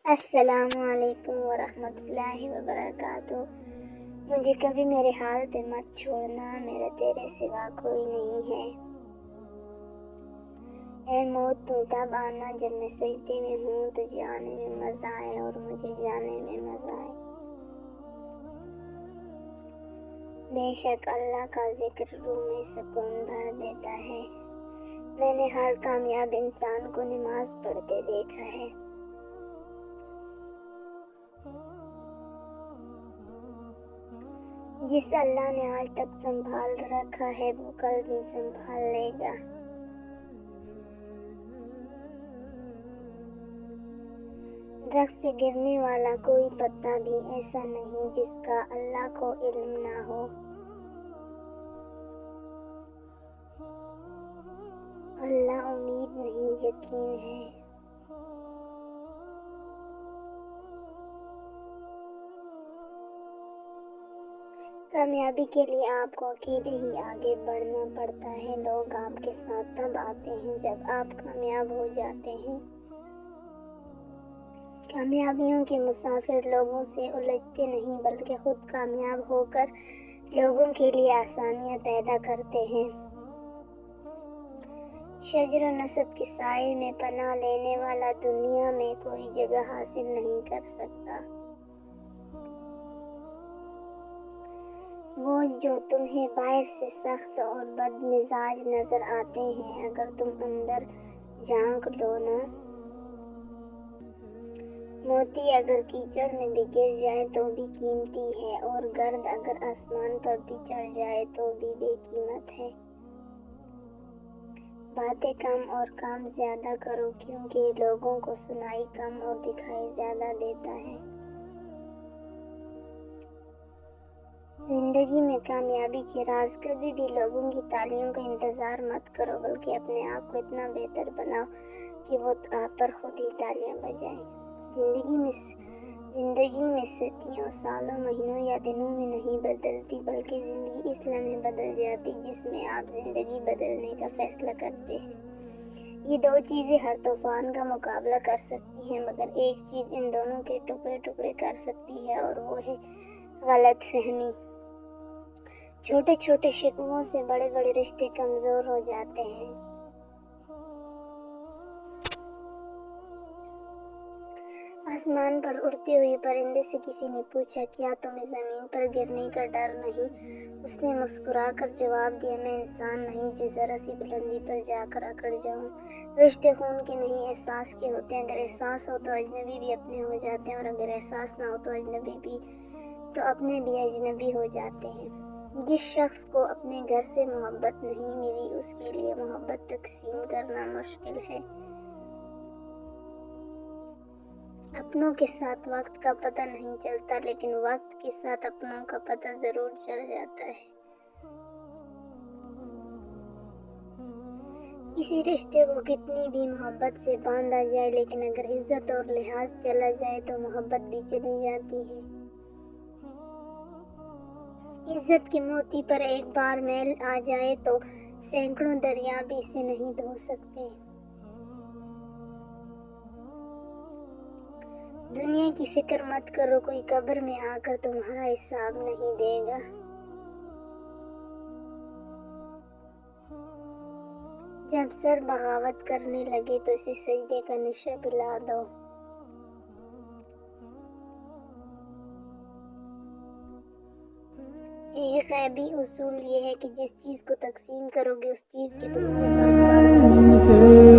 السلام علیکم ورحمۃ اللہ وبرکاتہ۔ مجھے کبھی میرے حال پہ مت چھوڑنا، میرا تیرے سوا کوئی نہیں ہے۔ اے موت تو تب آنا جب میں سجدے میں ہوں، تجھے آنے میں مزہ آئے اور مجھے جانے میں مزہ آئے۔ بے شک اللہ کا ذکر روح میں سکون بھر دیتا ہے۔ میں نے ہر کامیاب انسان کو نماز پڑھتے دیکھا ہے۔ جس اللہ نے آج تک سنبھال رکھا ہے وہ کل بھی سنبھال لے گا۔ درخت سے گرنے والا کوئی پتا بھی ایسا نہیں جس کا اللہ کو علم نہ ہو۔ اللہ امید نہیں، یقین ہے۔ کامیابی کے لیے آپ کو اکیلے ہی آگے بڑھنا پڑتا ہے۔ لوگ آپ کے ساتھ تب آتے ہیں جب آپ کامیاب ہو جاتے ہیں۔ کامیابیوں کے مسافر لوگوں سے الجھتے نہیں بلکہ خود کامیاب ہو کر لوگوں کے لیے آسانیاں پیدا کرتے ہیں۔ شجر و نسب کے سائے میں پناہ لینے والا دنیا میں کوئی جگہ حاصل نہیں کر سکتا۔ وہ جو تمہیں باہر سے سخت اور بد مزاج نظر آتے ہیں، اگر تم اندر جھانک لو نا، موتی اگر کیچڑ میں بھی گر جائے تو بھی قیمتی ہے، اور گرد اگر آسمان پر بھی چڑھ جائے تو بھی بے قیمت ہے۔ باتیں کم اور کام زیادہ کرو، کیونکہ لوگوں کو سنائی کم اور دکھائی زیادہ دیتا ہے۔ زندگی میں کامیابی کے راز، کبھی بھی لوگوں کی تالیوں کا انتظار مت کرو بلکہ اپنے آپ کو اتنا بہتر بناؤ کہ وہ آپ پر خود ہی تالیاں بجائیں۔ زندگی میں صدیوں، سالوں، مہینوں یا دنوں میں نہیں بدلتی بلکہ زندگی اس لمحے بدل جاتی جس میں آپ زندگی بدلنے کا فیصلہ کرتے ہیں۔ یہ دو چیزیں ہر طوفان کا مقابلہ کر سکتی ہیں، مگر ایک چیز ان دونوں کے ٹکڑے ٹکڑے کر سکتی ہے اور وہ ہے غلط فہمی۔ چھوٹے چھوٹے شکووں سے بڑے بڑے رشتے کمزور ہو جاتے ہیں۔ آسمان پر اڑتے ہوئے پرندے سے کسی نے پوچھا، کیا تمہیں زمین پر گرنے کا ڈر نہیں؟ اس نے مسکرا کر جواب دیا، میں انسان نہیں جو ذرا سی بلندی پر جا کر اکڑ جاؤں۔ رشتے خون کے نہیں، احساس کے ہوتے ہیں۔ اگر احساس ہو تو اجنبی بھی اپنے ہو جاتے ہیں، اور اگر احساس نہ ہو تو اپنے بھی اجنبی ہو جاتے ہیں۔ جس شخص کو اپنے گھر سے محبت نہیں ملی، اس کے لیے محبت تقسیم کرنا مشکل ہے۔ اپنوں کے ساتھ وقت کا پتہ نہیں چلتا، لیکن وقت کے ساتھ اپنوں کا پتہ ضرور چل جاتا ہے۔ کسی رشتے کو کتنی بھی محبت سے باندھا جائے، لیکن اگر عزت اور لحاظ چلا جائے تو محبت بھی چلی جاتی ہے۔ عزت کے موتی پر ایک بار میل آ جائے تو سینکڑوں دریا بھی اسے نہیں دھو سکتے۔ دنیا کی فکر مت کرو، کوئی قبر میں آ کر تمہارا حساب نہیں دے گا۔ جب سر بغاوت کرنے لگے تو اسے سجدے کا نشہ پلا دو۔ ایک غیبی اصول یہ ہے کہ جس چیز کو تقسیم کرو گے اس چیز کے تمہارے پاس فائدہ نہیں ہوگا۔